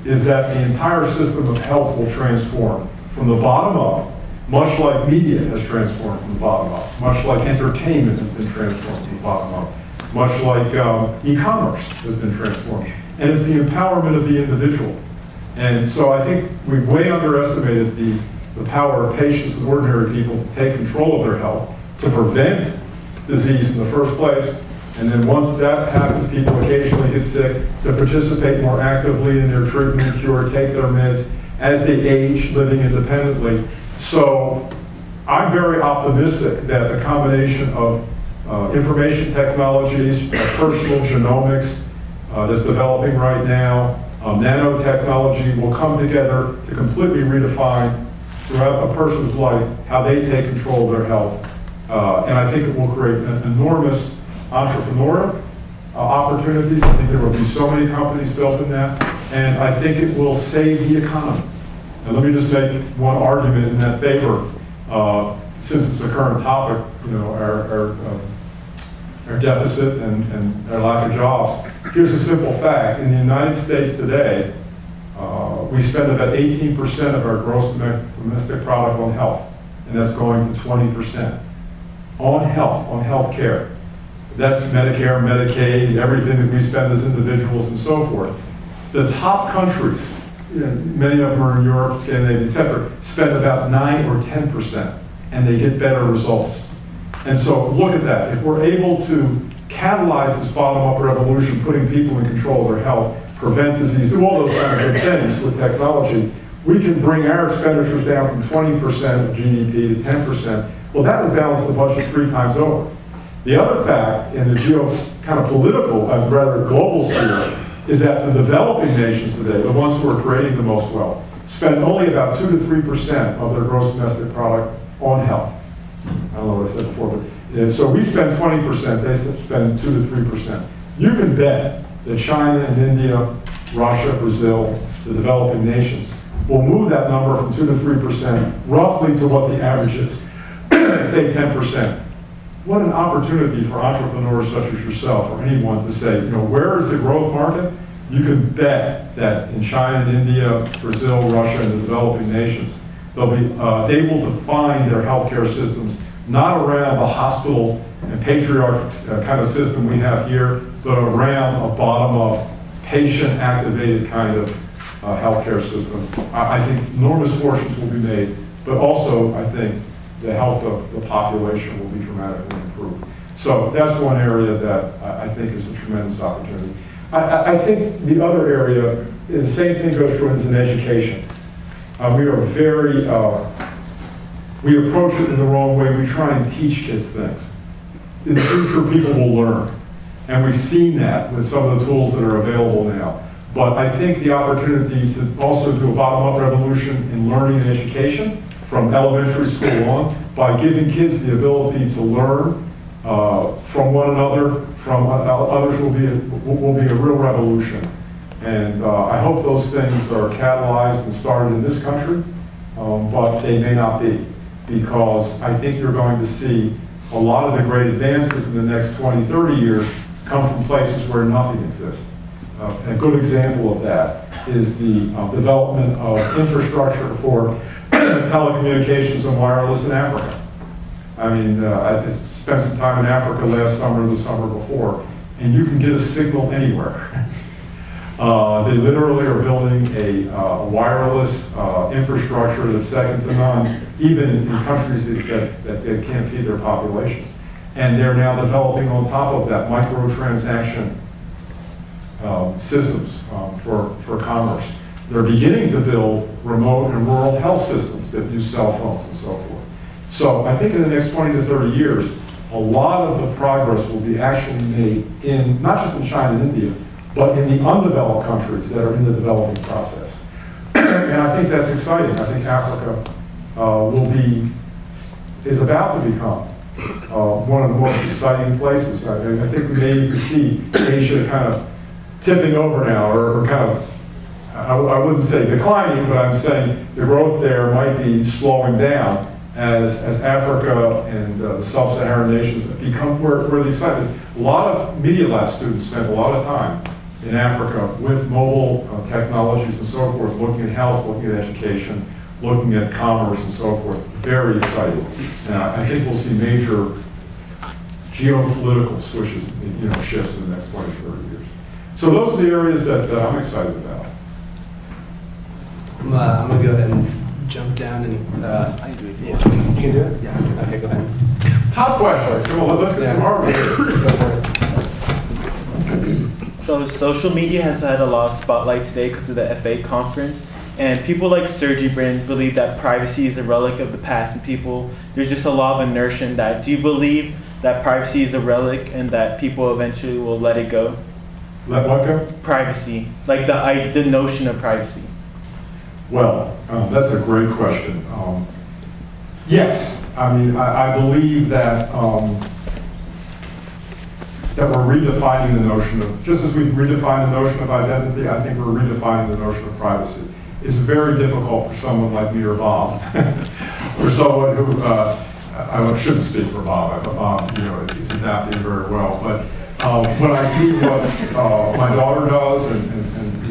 is that the entire system of health will transform from the bottom up, much like media has transformed from the bottom up, much like entertainment has been transformed from the bottom up, much like e-commerce has been transformed. And it's the empowerment of the individual. And so I think we've way underestimated the power of patients and ordinary people to take control of their health, to prevent disease in the first place, and then once that happens, people occasionally get sick, to participate more actively in their treatment and cure, take their meds as they age, living independently. So I'm very optimistic that the combination of information technologies, personal genomics that's developing right now, nanotechnology will come together to completely redefine throughout a person's life how they take control of their health. And I think it will create an enormous entrepreneurial opportunities. I think there will be so many companies built in that. And I think it will save the economy. And let me just make one argument in that favor. Since it's a current topic, you know, our deficit and our lack of jobs. Here's a simple fact. In the United States today, we spend about 18% of our gross domestic product on health, and that's going to 20%. On health care. That's Medicare, Medicaid, everything that we spend as individuals and so forth. The top countries, you know, many of them are in Europe, Scandinavia, etc., spend about 9 or 10%, and they get better results. And so look at that. If we're able to catalyze this bottom-up revolution, putting people in control of their health, prevent disease, do all those kind of good things with technology, we can bring our expenditures down from 20% of GDP to 10%. Well, that would balance the budget 3 times over. The other fact in the kind of political, rather global sphere, is that the developing nations today, the ones who are creating the most wealth, spend only about 2 to 3% of their gross domestic product on health. I don't know what I said before, but so we spend 20%, they spend 2 to 3%. You can bet that China and India, Russia, Brazil, the developing nations, will move that number from 2 to 3% roughly to what the average is, say 10%. What an opportunity for entrepreneurs such as yourself or anyone to say, you know, where is the growth market? You can bet that in China and India, Brazil, Russia, and the developing nations, they will define their healthcare systems not around the hospital and patriarch kind of system we have here, but around a bottom-up, patient-activated kind of healthcare system. I think enormous fortunes will be made, but also I think the health of the population will be dramatically improved. So that's one area that I think is a tremendous opportunity. I think the other area, the same thing goes true as in education. We are very, we approach it in the wrong way. We try and teach kids things. In the future, people will learn. And we've seen that with some of the tools that are available now. But I think the opportunity to also do a bottom-up revolution in learning and education from elementary school on, by giving kids the ability to learn from one another, from others will be a real revolution. And I hope those things are catalyzed and started in this country, but they may not be, because I think you're going to see a lot of the great advances in the next 20, 30 years come from places where nothing exists. A good example of that is the development of infrastructure for telecommunications and wireless in Africa. I mean, I spent some time in Africa last summer, the summer before, and you can get a signal anywhere. They literally are building a wireless infrastructure that's second to none, even in countries that can't feed their populations. And they're now developing on top of that microtransaction systems for commerce. They're beginning to build remote and rural health systems that use cell phones and so forth. So I think in the next 20 to 30 years, a lot of the progress will be actually made in, not just in China and India, but in the undeveloped countries that are in the developing process. And I think that's exciting. I think Africa is about to become one of the most exciting places. I think we may even see Asia kind of tipping over now, or kind of, I wouldn't say declining, but I'm saying the growth there might be slowing down as Africa and sub-Saharan nations become where the excitement is. A lot of Media Lab students spent a lot of time in Africa with mobile technologies and so forth, looking at health, looking at education, looking at commerce and so forth. Very excited. I think we'll see major geopolitical switches, shifts in the next 20, 30 years. So those are the areas that I'm excited about. I'm going to go ahead and jump down and, I can do it. yeah, you can do it? Yeah. Okay, go ahead. Tough questions. Come on, let's get some hard ones here. Go for it. So social media has had a lot of spotlight today because of the FA conference, and people like Sergey Brin believe that privacy is a relic of the past, and there's just a lot of inertia in that. Do you believe that privacy is a relic and that people eventually will let it go? Let what go? Privacy, like the notion of privacy. Well, that's a great question. Yes, I mean, I believe that that we're redefining the notion of, just as we've redefined the notion of identity, I think we're redefining the notion of privacy. It's very difficult for someone like me or Bob, or someone who, I shouldn't speak for Bob, but Bob, is adapting very well. But when I see what my daughter does and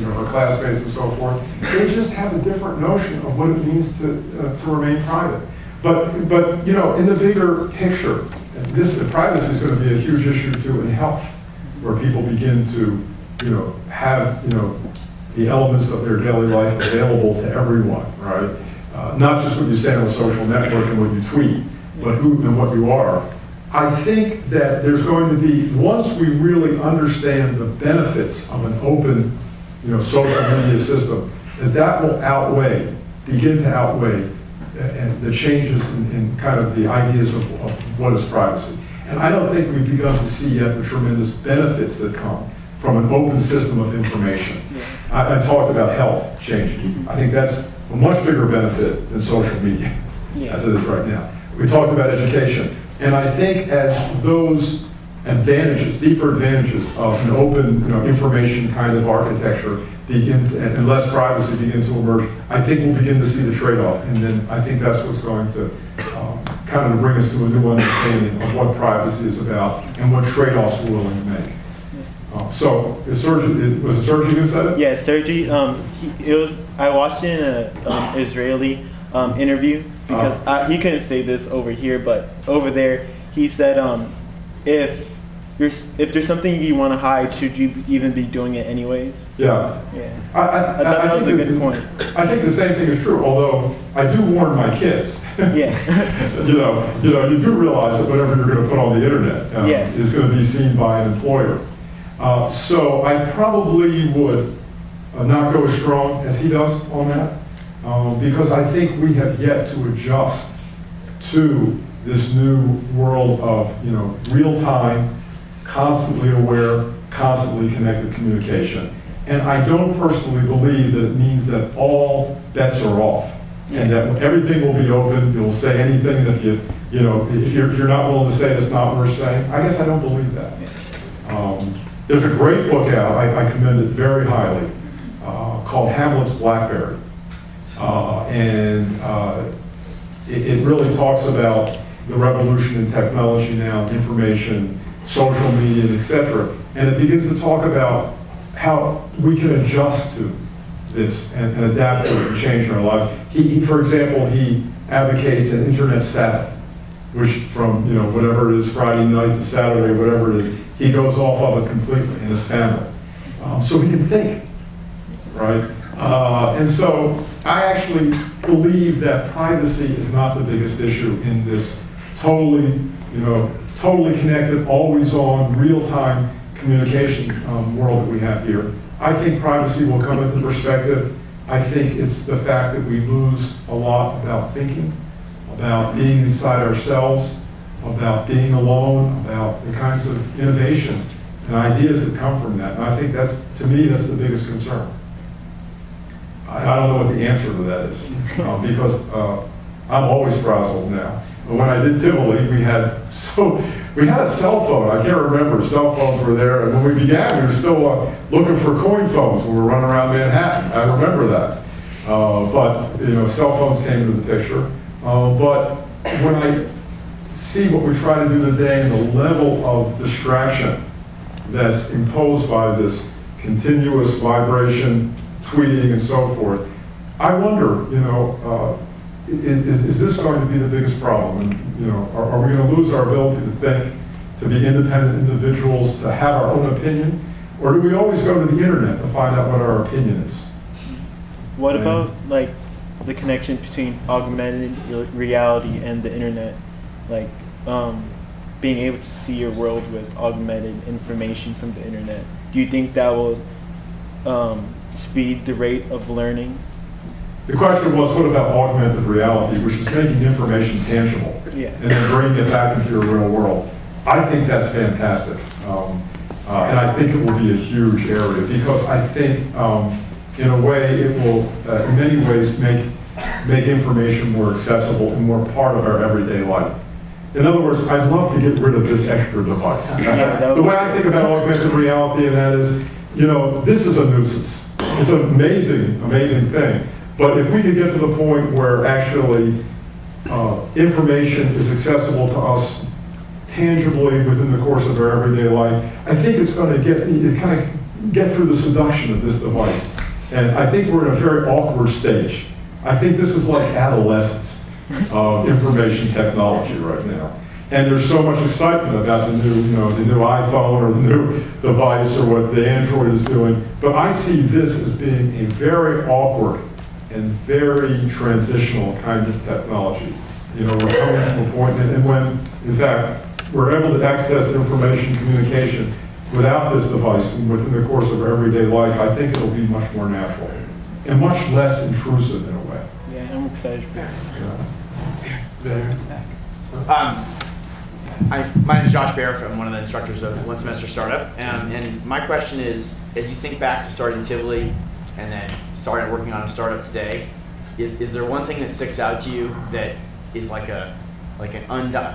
her classmates and so forth, they just have a different notion of what it means to remain private. But in the bigger picture, privacy is going to be a huge issue too in health, where people begin to have the elements of their daily life available to everyone, right? Not just what you say on a social network and what you tweet, but who and what you are. I think that there's going to be, once we really understand the benefits of an open, social media system, that will begin to outweigh the changes in kind of the ideas of what is privacy. And I don't think we've begun to see yet the tremendous benefits that come from an open system of information. I talked about health changing. I think that's a much bigger benefit than social media, as it is right now. We talked about education. And I think as those advantages, deeper advantages of an open information kind of architecture and less privacy begin to emerge, I think we'll begin to see the trade-off. And then I think that's what's going to kind of bring us to a new understanding of what privacy is about and what trade-offs we're willing to make. So, was it Sergey who said it? Yeah, Sergey. I watched it in an Israeli interview because he couldn't say this over here, but over there he said, if there's something you want to hide, should you even be doing it anyways? Yeah. Yeah. I thought that was a good point. I think the same thing is true, although I do warn my kids. Yeah. You do realize that whatever you're going to put on the internet is going to be seen by an employer. So I probably would not go as strong as he does on that, because I think we have yet to adjust to this new world of real-time, constantly aware, constantly connected communication. And I don't personally believe that it means that all bets are off and that everything will be open. You'll say anything, and if you're not willing to say it's not worth saying, I guess I don't believe that. There's a great book out, I commend it very highly, called Hamlet's Blackberry. It really talks about the revolution in technology now, information, social media, etc. And it begins to talk about how we can adjust to this and adapt to it and change our lives. For example, he advocates an internet Sabbath, which from whatever it is, Friday night to Saturday, whatever it is, he goes off of it completely and his family. So he can think, right? And so I actually believe that privacy is not the biggest issue in this totally connected, always on, real-time communication world that we have here. I think privacy will come into perspective. I think it's the fact that we lose a lot about thinking, about being inside ourselves, about being alone, about the kinds of innovation and ideas that come from that. And I think to me, that's the biggest concern. I don't know what the answer to that is, because I'm always frazzled now. But when I did Tivoli, we had a cell phone. I can't remember, cell phones were there. And when we began, we were still looking for coin phones when we were running around Manhattan. I remember that. But cell phones came into the picture. But when I see what we try to do today and the level of distraction that's imposed by this continuous vibration, tweeting, and so forth. I wonder, is this going to be the biggest problem? And, are we going to lose our ability to think, to be independent individuals, to have our own opinion? Or do we always go to the internet to find out what our opinion is? What about like the connection between augmented reality and the internet? Like being able to see your world with augmented information from the internet. Do you think that will speed the rate of learning? The question was, what about augmented reality, which is making information tangible, yeah, and then bringing it back into your real world? I think that's fantastic. And I think it will be a huge area, because I think, in a way, it will, in many ways, make information more accessible and more part of our everyday life. In other words, I'd love to get rid of this extra device. The way I think about augmented reality, and that is, this is a nuisance. It's an amazing, amazing thing. But if we could get to the point where actually information is accessible to us tangibly within the course of our everyday life, I think it's going to get through the seduction of this device. And I think we're in a very awkward stage. I think this is like adolescence of information technology right now. And there's so much excitement about the new iPhone or the new device or what the Android is doing. But I see this as being a very awkward and very transitional kind of technology. We're coming from a point, and when, in fact, we're able to access information communication without this device within the course of our everyday life, I think it'll be much more natural and much less intrusive in a way. Yeah, I'm excited for that. My name is Josh Barrick. I'm one of the instructors of One Semester Startup. And my question is, as you think back to starting Tivoli and then starting working on a startup today, is there one thing that sticks out to you that is like an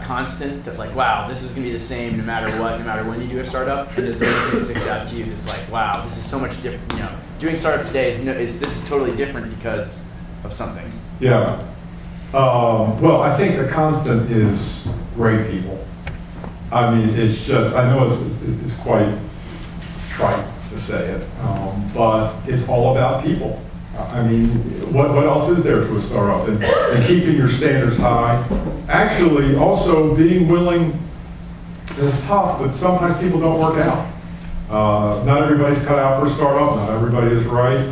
constant, that like, wow, this is going to be the same no matter what, no matter when you do a startup? And is there anything that sticks out to you that's like, wow, this is so much different, doing startup today is this is totally different because of something? Yeah. Well, I think the constant is great people. I mean, it's just, I know it's quite trite to say it, but it's all about people. I mean, what else is there to a startup? And keeping your standards high. Actually, also being willing is tough, but sometimes people don't work out. Not everybody's cut out for a startup, not everybody is right.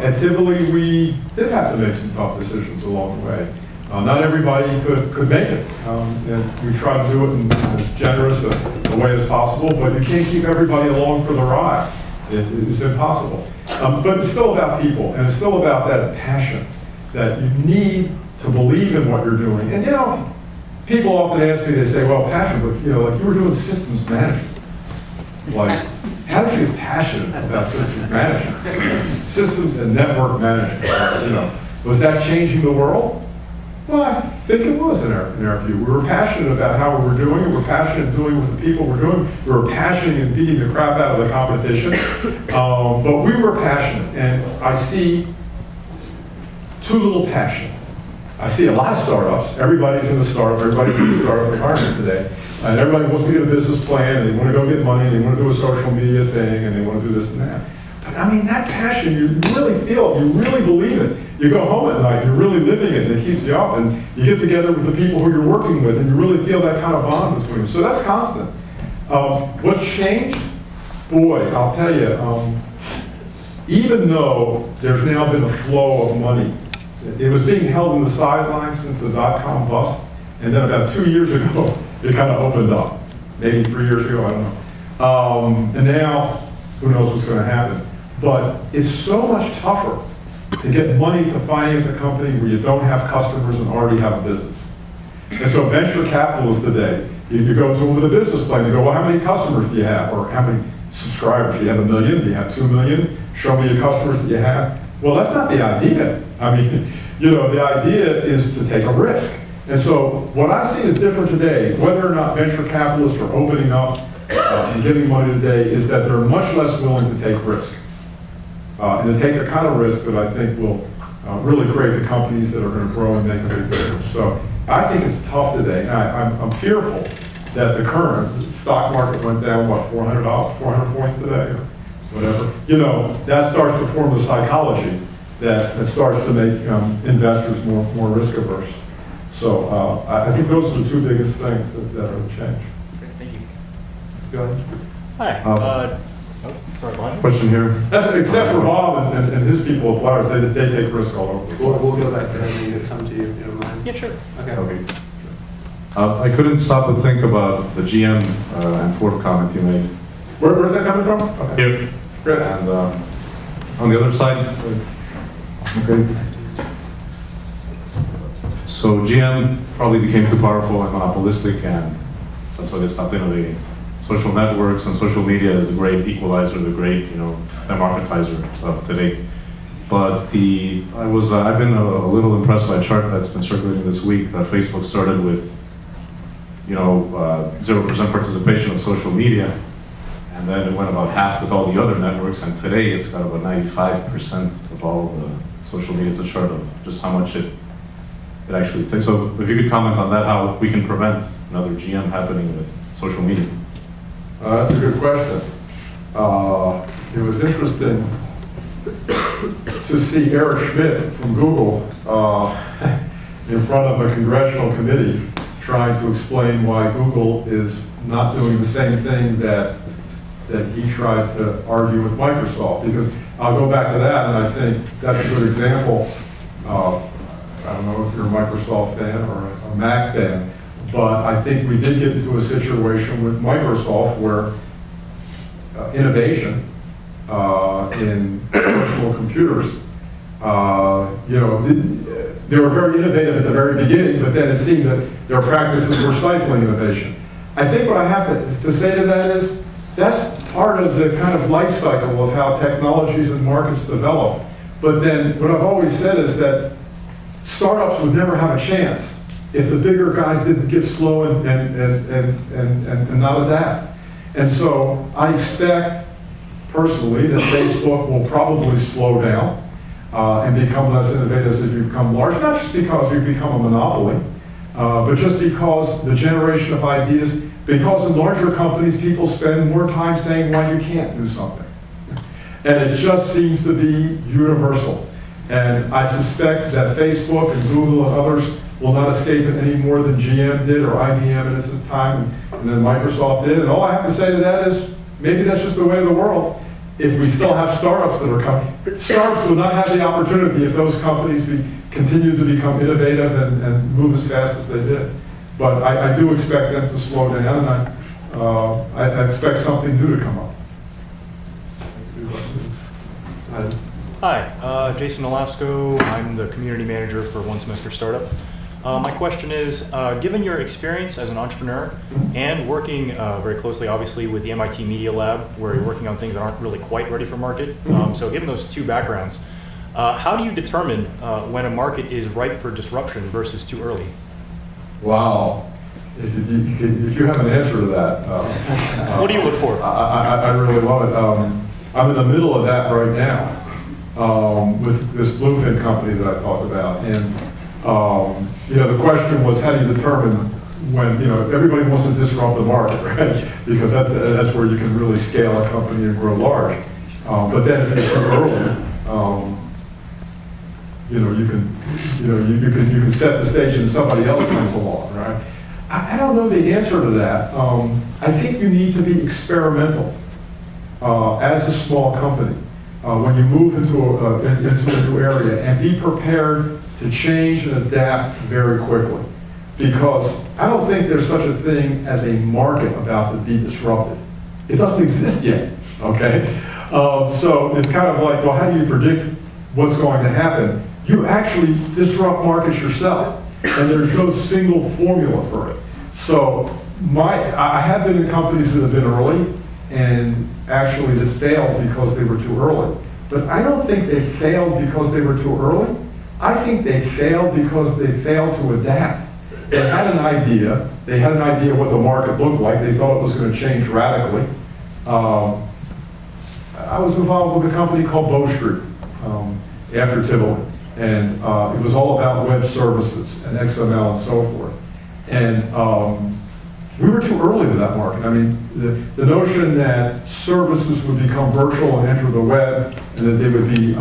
At Tivoli, we did have to make some tough decisions along the way. Not everybody could make it, and we try to do it in as generous a way as possible, but you can't keep everybody along for the ride. It's impossible. But it's still about people, and it's still about that passion that you need to believe in what you're doing. And people often ask me, they say, well, passion, but like you were doing systems management. Like, how did you get passionate about systems management? Systems and network management, was that changing the world? Well, I think it was in our view. We were passionate about how we were doing it. We were passionate in doing what the people were doing. We were passionate in beating the crap out of the competition. But we were passionate. And I see too little passion. I see a lot of startups. Everybody's in the startup. Everybody's in the startup environment today. And everybody wants to get a business plan. And they want to go get money. And they want to do a social media thing. And they want to do this and that. But I mean, that passion, you really feel it. You really believe it. You go home at night, you're really living it, and it keeps you up, and you get together with the people who you're working with, and you really feel that kind of bond between them. So that's constant. What's changed? Boy, I'll tell you, even though there's now been a flow of money, it was being held in the sidelines since the dot-com bust, and then about 2 years ago, it kind of opened up. Maybe 3 years ago, I don't know. And now, who knows what's going to happen. But it's so much tougher to get money to finance a company where you don't have customers and already have a business. And so venture capitalists today, you go to them with a business plan, you go, well, how many customers do you have? Or how many subscribers? Do you have 1 million? Do you have 2 million? Show me your customers that you have. Well, that's not the idea. I mean, the idea is to take a risk. And so what I see is different today, whether or not venture capitalists are opening up and giving money today, is that they're much less willing to take risk. And to take the kind of risk that I think will really create the companies that are going to grow and make a big difference. So I think it's tough today. I'm fearful that the current stock market went down, what, 400 points today? whatever. You know, that starts to form the psychology that starts to make investors more risk averse. So I think those are the two biggest things that are the change. Great, thank you. Go ahead. Hi. Sorry, Brian. Question here. That's except for Bob and his people at Polaris, they take risk all over the We'll place. go back there and then come to you if you don't mind. Yeah, sure. Okay. Okay. I couldn't stop but think about the GM and Ford comment you made. Where's that coming from? Okay. Here. Great. And on the other side. Okay. So GM probably became too powerful and monopolistic, and that's why they stopped innovating. Social networks and social media is the great equalizer, the great, democratizer of today. But I've been a little impressed by a chart that's been circulating this week. Facebook started with, 0% participation of social media, and then it went about half with all the other networks, and today it's got about 95% of all the social media. It's a chart of just how much it actually takes. So if you could comment on that, how we can prevent another GM happening with social media. That's a good question. It was interesting to see Eric Schmidt from Google in front of a congressional committee trying to explain why Google is not doing the same thing that he tried to argue with Microsoft. Because I'll go back to that, and I think that's a good example. I don't know if you're a Microsoft fan or a Mac fan, but I think we did get into a situation with Microsoft where innovation in personal computers, they were very innovative at the very beginning, but then it seemed that their practices were stifling innovation. I think what I have to say to that is that's part of the kind of life cycle of how technologies and markets develop. But then what I've always said is that startups would never have a chance if the bigger guys didn't get slow and not adapt. And so I expect personally that Facebook will probably slow down and become less innovative as you become large, not just because you become a monopoly, but just because the generation of ideas, because in larger companies people spend more time saying why you can't do something. And it just seems to be universal. And I suspect that Facebook and Google and others will not escape it any more than GM did or IBM at its time, and then Microsoft did. And all I have to say to that is, maybe that's just the way of the world. If we still have startups that are coming, startups will not have the opportunity if those companies continue to become innovative and move as fast as they did. But I do expect them to slow down, and I expect something new to come up. Hi, Jason Nolasco. I'm the community manager for One Semester Startup. My question is, given your experience as an entrepreneur and working very closely, obviously, with the MIT Media Lab, where you're working on things that aren't really quite ready for market, so given those two backgrounds, how do you determine when a market is ripe for disruption versus too early? Wow. If you have an answer to that. What do you look for? I really love it. I'm in the middle of that right now with this bluefin company that I talked about. And the question was, how do you determine when, everybody wants to disrupt the market, right? Because that's where you can really scale a company and grow large. But then if it's too early, you can set the stage and somebody else comes along, right? I don't know the answer to that. I think you need to be experimental as a small company when you move into a new area, and be prepared to change and adapt very quickly. Because I don't think there's such a thing as a market about to be disrupted. It doesn't exist yet, okay? So it's kind of like, well, how do you predict what's going to happen? You actually disrupt markets yourself, and there's no single formula for it. So I have been in companies that have been early, and actually that failed because they were too early. But I don't think they failed because they were too early. I think they failed because they failed to adapt. They had an idea. They had an idea what the market looked like. They thought it was going to change radically. I was involved with a company called Bow Street after Tivoli. And it was all about web services and XML and so forth. And We were too early to that market. I mean, the notion that services would become virtual and enter the web, and that they would be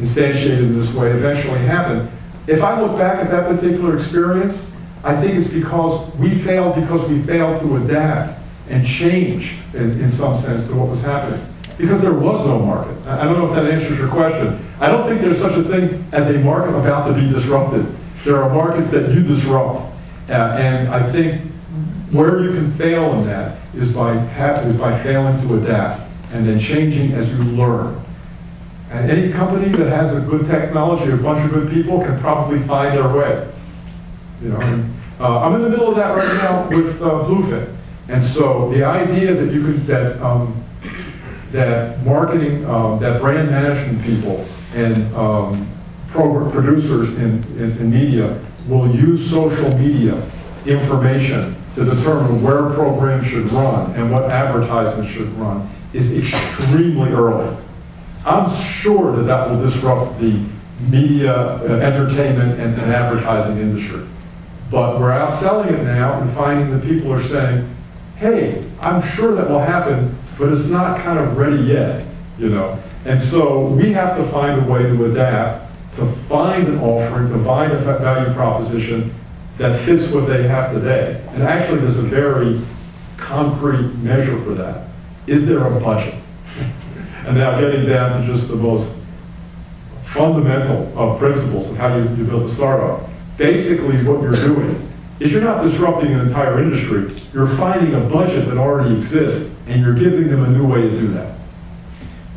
instantiated in this way eventually happened. If I look back at that particular experience, I think it's because we failed to adapt and change in some sense to what was happening. Because there was no market. I don't know if that answers your question. I don't think there's such a thing as a market about to be disrupted. There are markets that you disrupt. And I think where you can fail in that is by failing to adapt and then changing as you learn. And any company that has a good technology, a bunch of good people, can probably find their way. You know, and, I'm in the middle of that right now with Bluefin. And so the idea that you could, that marketing, that brand management people and producers in media will use social media information to determine where programs should run and what advertisements should run is extremely early. I'm sure that that will disrupt the media, entertainment, and advertising industry. But we're out selling it now and finding that people are saying, hey, I'm sure that will happen, but it's not kind of ready yet, you know? And so we have to find a way to adapt, to find an offering, to find a value proposition that fits what they have today. And actually, there's a very concrete measure for that. Is there a budget? And now getting down to just the most fundamental of principles of how you build a startup. Basically, what you're doing is you're not disrupting an entire industry. You're finding a budget that already exists, and you're giving them a new way to do that.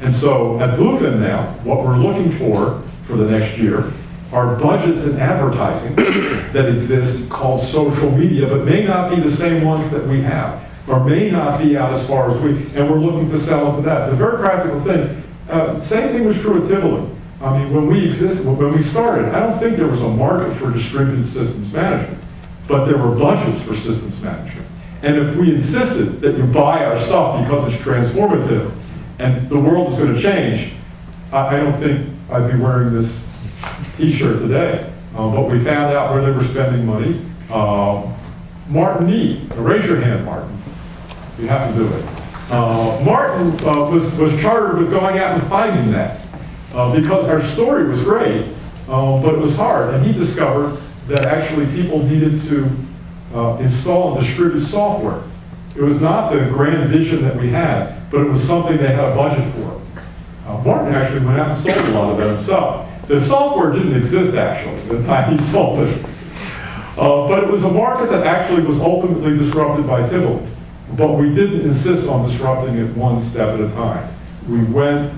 And so at Bluefin now, what we're looking for the next year are budgets in advertising that exist called social media, but may not be the same ones that we have, or may not be out as far as and we're looking to sell into that. It's a very practical thing. Same thing was true at Tivoli. I mean, when we started, I don't think there was a market for distributed systems management, but there were budgets for systems management. And if we insisted that you buy our stuff because it's transformative and the world is going to change, I don't think I'd be wearing this t-shirt today. But we found out where they were spending money. Martin Neath, raise your hand, Martin. You have to do it. Martin was chartered with going out and finding that because our story was great, but it was hard. And he discovered that actually people needed to install and distribute software. It was not the grand vision that we had, but it was something they had a budget for. Martin actually went out and sold a lot of it himself. The software didn't exist actually at the time he sold it. But it was a market that actually was ultimately disrupted by Tivoli. But we didn't insist on disrupting it one step at a time. We went,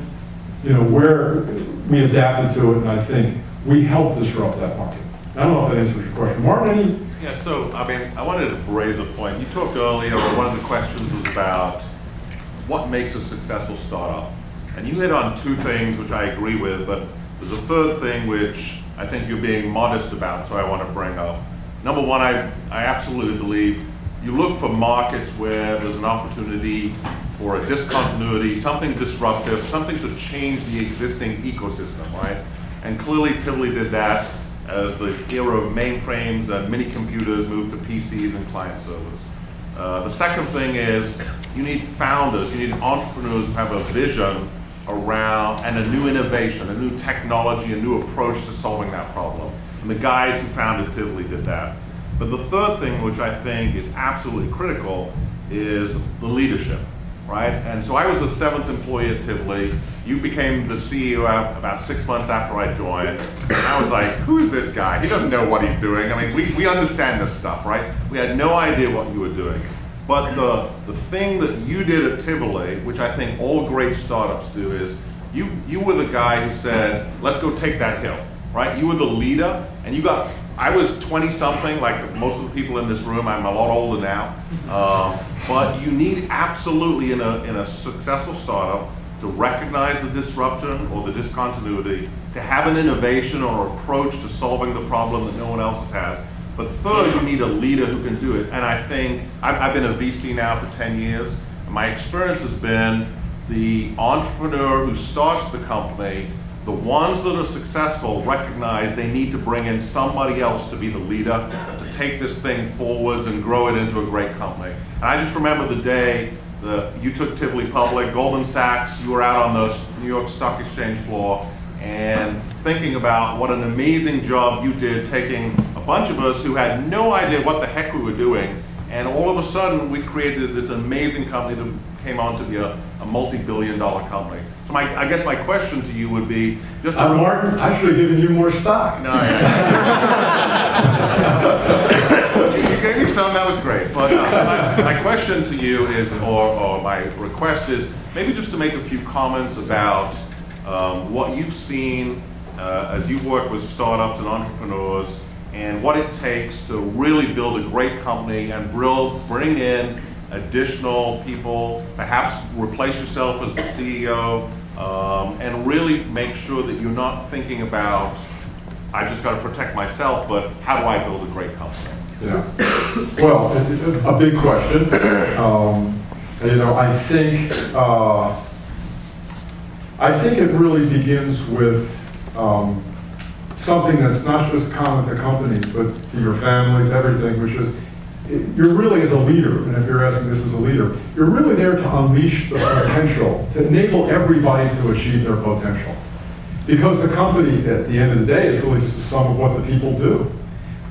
you know, where we adapted to it, and I think we helped disrupt that market. I don't know if that answers your question. Martin, any? Yeah, so, I mean, I wanted to raise a point. You talked earlier, or one of the questions was about what makes a successful startup. And you hit on two things which I agree with, but there's a third thing which I think you're being modest about, so I want to bring up. Number one, I absolutely believe you look for markets where there's an opportunity for a discontinuity, something disruptive, something to change the existing ecosystem, right? And clearly Tivoli did that as the era of mainframes and mini computers moved to PCs and client servers. The second thing is you need founders, you need entrepreneurs who have a vision around and a new innovation, a new technology, a new approach to solving that problem. And the guys who founded Tivoli did that. But the third thing, which I think is absolutely critical, is the leadership, right? And so I was the 7th employee at Tivoli. You became the CEO about 6 months after I joined. And I was like, who is this guy? He doesn't know what he's doing. I mean, we understand this stuff, right? We had no idea what you were doing. But the thing that you did at Tivoli, which I think all great startups do, is you were the guy who said, let's go take that hill, right? You were the leader, and you got, I was 20-something, like most of the people in this room. I'm a lot older now. But you need absolutely, in a successful startup, to recognize the disruption or the discontinuity, to have an innovation or approach to solving the problem that no one else has. But third, you need a leader who can do it. And I think, I've been a VC now for 10 years, and my experience has been the entrepreneur who starts the company the ones that are successful recognize they need to bring in somebody else to be the leader, to take this thing forwards and grow it into a great company. And I just remember the day that you took Tivoli public, Goldman Sachs, you were out on the New York Stock Exchange floor, and thinking about what an amazing job you did taking a bunch of us who had no idea what the heck we were doing, and all of a sudden we created this amazing company that came on to be a multi-billion-dollar company. So I guess my question to you would be, just Martin, I should have given you more stock. No, you gave me some, that was great. But my question to you is, or my request is, maybe just to make a few comments about what you've seen as you work with startups and entrepreneurs, and what it takes to really build a great company and bring in additional people, perhaps replace yourself as the CEO, and really make sure that you're not thinking about, I just got to protect myself, but how do I build a great company? Yeah. Well, a big question. You know, I think it really begins with something that's not just common to companies, but to your family, to everything, which is, you're really, as a leader, and if you're asking this as a leader, you're really there to unleash the potential, to enable everybody to achieve their potential. Because the company, at the end of the day, is really just a sum of what the people do.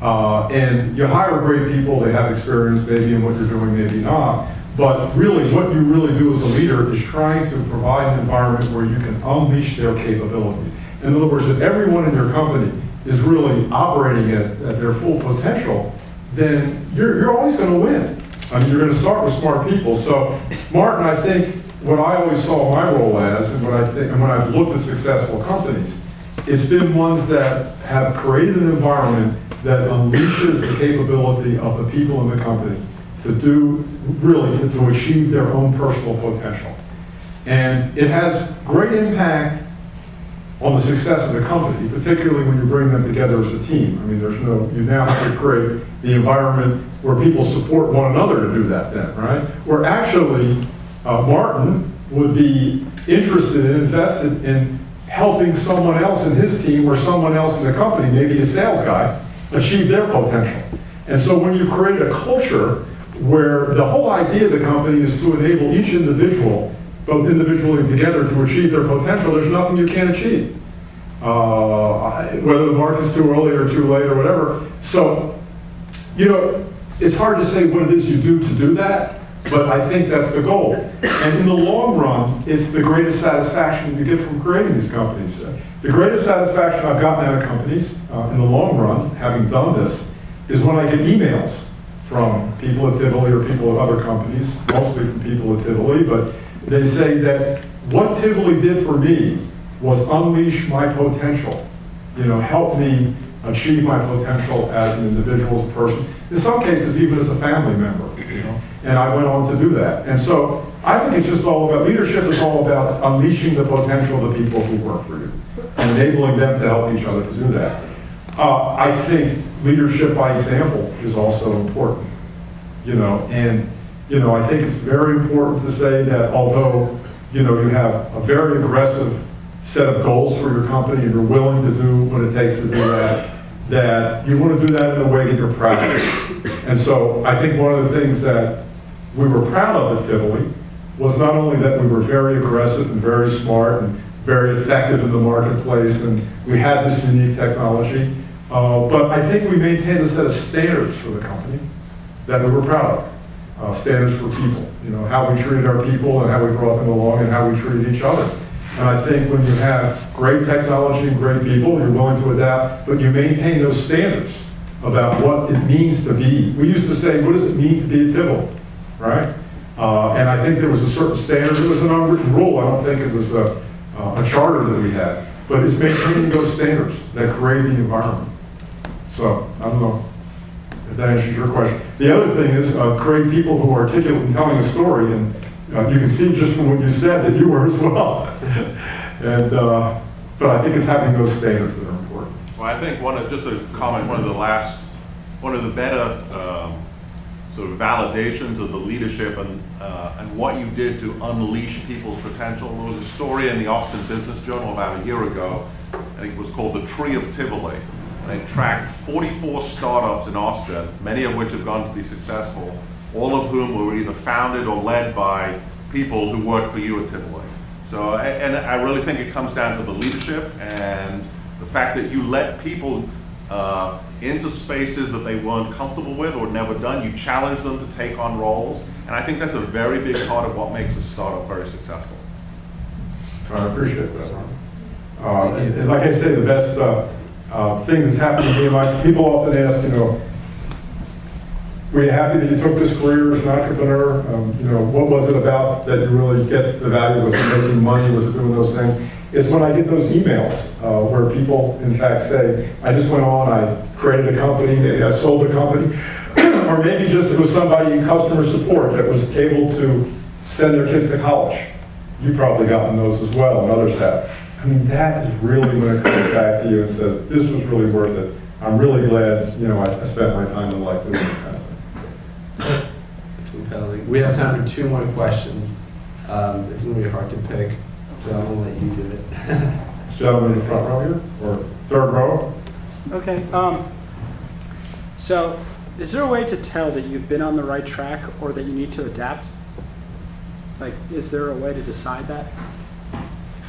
And you hire great people, they have experience maybe in what you're doing, maybe not, but really what you really do as a leader is trying to provide an environment where you can unleash their capabilities. In other words, if everyone in your company is really operating at their full potential, then you're always going to win. I mean, you're going to start with smart people. So, Martin, I think what I always saw my role as, and what I think, and when I've looked at successful companies, it's been ones that have created an environment that unleashes the capability of the people in the company to do, really, to achieve their own personal potential. And it has great impact on the success of the company, particularly when you bring them together as a team. I mean, you now have to create the environment where people support one another to do that then, right? Where actually, Martin would be interested and invested in helping someone else in his team or someone else in the company, maybe a sales guy, achieve their potential. And so when you create a culture where the whole idea of the company is to enable each individual, both individually and together, to achieve their potential, there's nothing you can't achieve. Whether the market's too early or too late or whatever. So, you know, it's hard to say what it is you do to do that, but I think that's the goal. And in the long run, it's the greatest satisfaction you get from creating these companies. The greatest satisfaction I've gotten out of companies in the long run, having done this, is when I get emails from people at Tivoli or people at other companies, mostly from people at Tivoli, but they say that what Tivoli did for me was unleash my potential, you know, help me achieve my potential as an individual, as a person, in some cases even as a family member, you know, and I went on to do that. And so I think it's just all about, leadership is all about unleashing the potential of the people who work for you and enabling them to help each other to do that. I think leadership by example is also important, you know, and you know, I think it's very important to say that although, you know, you have a very aggressive set of goals for your company and you're willing to do what it takes to do that, that you want to do that in a way that you're proud of. And so I think one of the things that we were proud of at Tivoli was not only that we were very aggressive and very smart and very effective in the marketplace and we had this unique technology, but I think we maintained a set of standards for the company that we were proud of. Standards for people, you know, how we treated our people and how we brought them along and how we treated each other. And I think when you have great technology and great people, you're willing to adapt, but you maintain those standards about what it means to be. We used to say, what does it mean to be a Tivoli, right? And I think there was a certain standard. It was an unwritten rule. I don't think it was a charter that we had, but it's maintaining those standards that create the environment. So, I don't know if that answers your question. The other thing is create people who are articulate in telling a story, and you can see just from what you said that you were as well. And but I think it's having those standards that are important. Well, I think just a comment, one of the better sort of validations of the leadership and what you did to unleash people's potential. There was a story in the Austin Business Journal about a year ago. I think it was called The Tree of Tivoli. And it tracked 44 startups in Austin, many of which have gone to be successful, all of whom were either founded or led by people who worked for you at Tivoli. So, and I really think it comes down to the leadership and the fact that you let people into spaces that they weren't comfortable with or never done. You challenge them to take on roles. And I think that's a very big part of what makes a startup very successful. I appreciate that. And like I say, the best things that's happened to me in life, people often ask, you know, were you happy that you took this career as an entrepreneur? You know, what was it about that you really get the value? Was it making money? Was it doing those things? It's when I get those emails where people, in fact, say, I just went on, I created a company, maybe I sold a company, or maybe just it was somebody in customer support that was able to send their kids to college. You've probably gotten those as well, and others have. I mean, that is really when it comes back to you and says, this was really worth it. I'm really glad, you know, I spent my time in life doing this kind of thing. Compelling. We have time for 2 more questions. It's going to be hard to pick, so I'm going to let you do it. This gentleman in the front row here, or third row. Okay. So, is there a way to tell that you've been on the right track or that you need to adapt? Like, is there a way to decide that?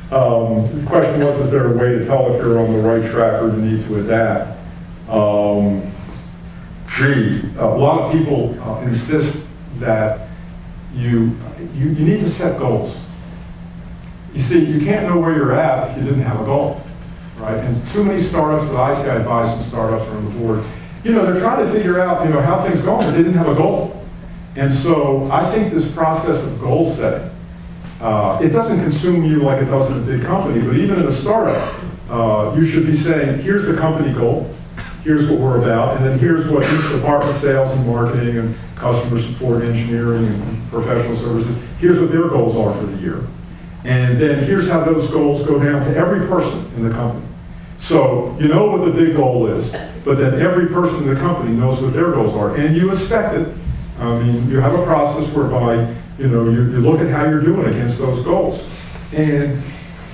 The question was, is there a way to tell if you're on the right track or you need to adapt? A lot of people insist that you need to set goals. You see, you can't know where you're at if you didn't have a goal, right? And too many startups that I see, I advise some startups are on the board, you know, they're trying to figure out, you know, how things go, but they didn't have a goal. And so I think this process of goal setting, it doesn't consume you like it does in a big company, but even in a startup, you should be saying, here's the company goal, here's what we're about, and then here's what each department, sales and marketing and customer support, engineering and professional services, here's what their goals are for the year. And then here's how those goals go down to every person in the company. So you know what the big goal is, but then every person in the company knows what their goals are, and you expect it. I mean, you have a process whereby, you know, you look at how you're doing against those goals. And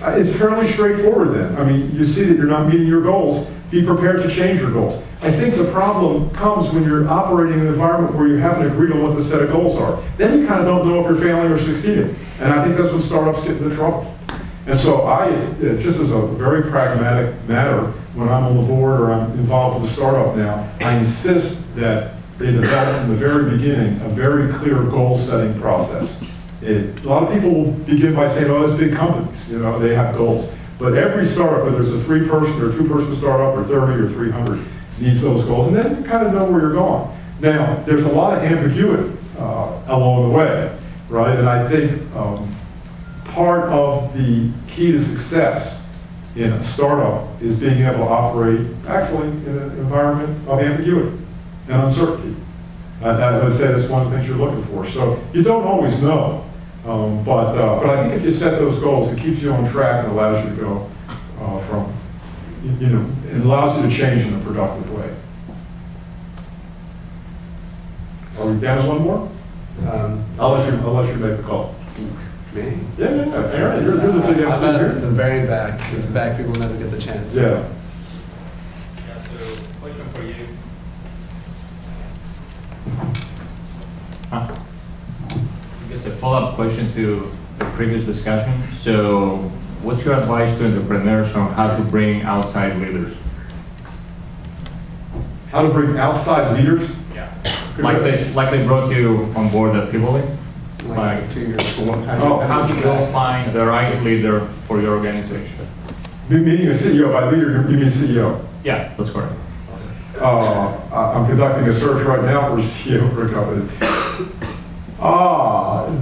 it's fairly straightforward then. I mean, you see that you're not meeting your goals, be prepared to change your goals. I think the problem comes when you're operating in an environment where you haven't agreed on what the set of goals are. Then you kind of don't know if you're failing or succeeding. And I think that's when startups get into trouble. And so just as a very pragmatic matter, when I'm on the board or I'm involved with a startup now, I insist that they develop from the very beginning a very clear goal-setting process. A lot of people will begin by saying, oh, those big companies, you know, they have goals. But every startup, whether it's a 3-person or 2-person startup or 30 or 300, needs those goals. And then you kind of know where you're going. Now, there's a lot of ambiguity along the way, right? And I think part of the key to success in a startup is being able to operate actually in an environment of ambiguity and uncertainty. I would say that's one of the things you're looking for. So you don't always know, but I think if you set those goals, it keeps you on track and allows you to go from, you know, it allows you to change in a productive way. Are we down to one more? I'll let you make the call. Me? Yeah. Aaron, you're the big How MC about here. in the very back, because back people never get the chance. Yeah. Yeah, so question for you. I guess a follow-up question to the previous discussion. So what's your advice to entrepreneurs on how to bring outside leaders? How to bring outside leaders? Yeah. Could Like you- they brought you on board at Tivoli? Like 2 years. How do you go find the right leader for your organization? Meaning a CEO, by leader, you mean CEO. Yeah, that's correct. I'm conducting a search right now for a CEO for a company.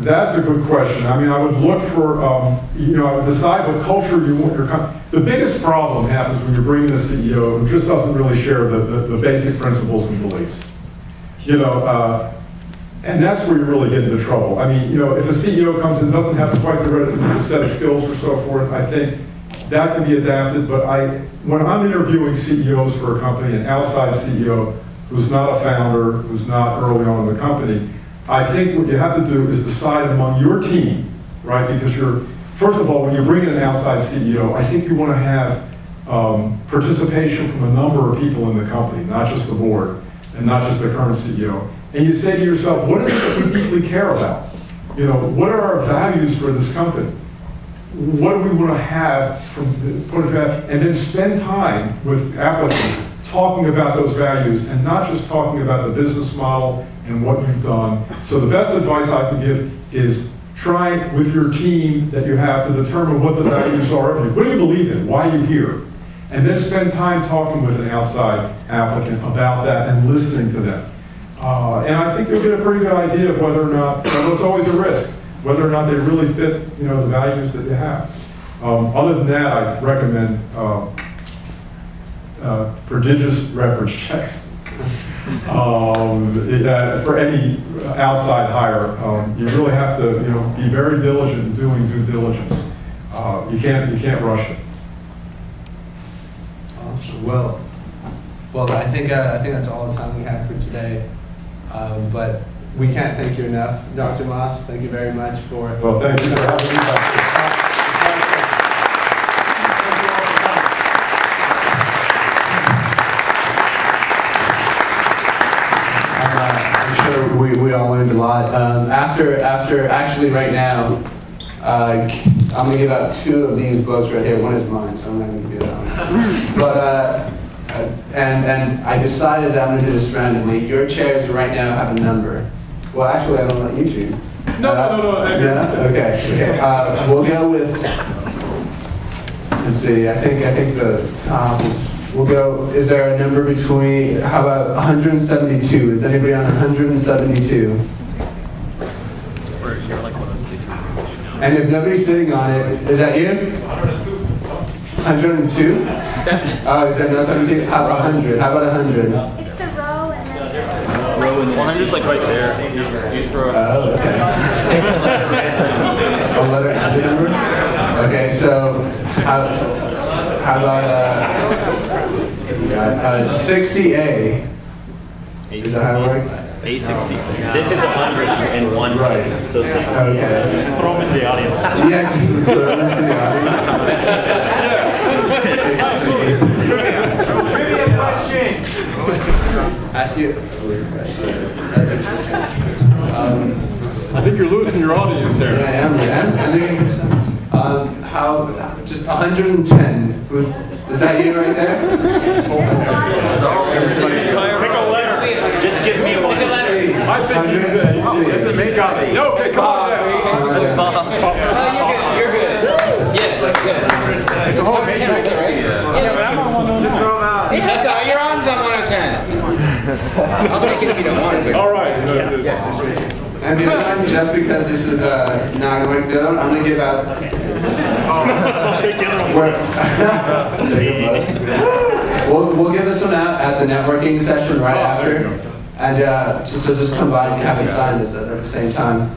That's a good question. I mean, I would look for, you know, I would decide what culture you want your company. The biggest problem happens when you're bringing a CEO who just doesn't really share the basic principles and beliefs. You know, and that's where you really get into trouble. I mean, you know, if a CEO comes in and doesn't have quite the set of skills or so forth, I think that can be adapted. But when I'm interviewing CEOs for a company, an outside CEO, who's not a founder, who's not early on in the company, I think what you have to do is decide among your team, right? Because first of all, when you bring in an outside CEO, I think you want to have participation from a number of people in the company, not just the board, and not just the current CEO. And you say to yourself, what is it that we deeply care about? You know, what are our values for this company? What do we want to have from the point of view? And then spend time with applicants talking about those values and not just talking about the business model and what you've done. So the best advice I can give is try with your team that you have to determine what the values are of you. What do you believe in? Why are you here? And then spend time talking with an outside applicant about that and listening to them. And I think you'll get a pretty good idea of whether or not, it's always a risk, whether or not they really fit, the values that you have. Other than that, I recommend prodigious reference checks. For any outside hire, you really have to, be very diligent in doing due diligence. You can't rush it. Awesome. Well, I think that's all the time we have for today. But we can't thank you enough, Dr. Moss. Thank you very much for. Well, thank you for having me back. We all learned a lot. After actually right now, I'm going to give out 2 of these books right here. One is mine, so I'm not going to give that one. But, and I decided that I'm going to do this randomly. Your chairs right now have a number. Well, actually, I don't let you choose. No. Yeah? Okay. We'll go with, let's see, I think the top is, we'll go, is there a number between, how about 172? Is anybody on 172? And if nobody's sitting on it, is that you? 102? Oh, is there no 17? How about 100? How about 100? It's the row and then Row and 100's like right there. Oh, okay. A letter and the number? Okay, so how about 60A? Is that how it works? A60. This is 101. Right. So 60. Okay. Just throw them into the audience. Yeah, just throw them into the audience. Trivia question. Ask you a question. I think you're losing your audience there. Yeah, I am. How? Just 110. Is that you right there? Pick a letter. Just give me one. I think he's got it. Okay, come on now. Oh, you're good. Yes, that's good. That's all. Your arm's on 110. I'll take it if you don't want it. All right. And the other one, just because this is not going to go, I'm going to give out. We'll give this one out at the networking session right after. And just come by and have it signed at the same time.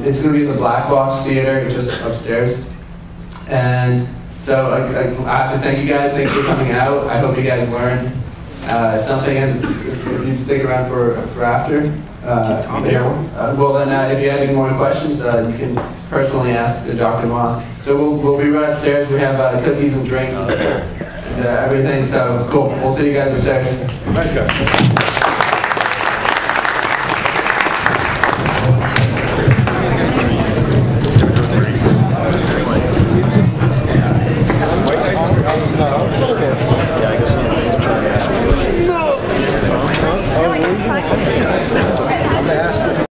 It's going to be in the Black Box Theater, just upstairs. And so I have to thank you guys. Thanks for coming out. I hope you guys learned something. And if you stick around for after. Well then, if you have any more questions, you can personally ask Dr. Moss. So we'll be right upstairs. We have cookies and drinks and everything. So cool. We'll see you guys upstairs. Thanks, guys.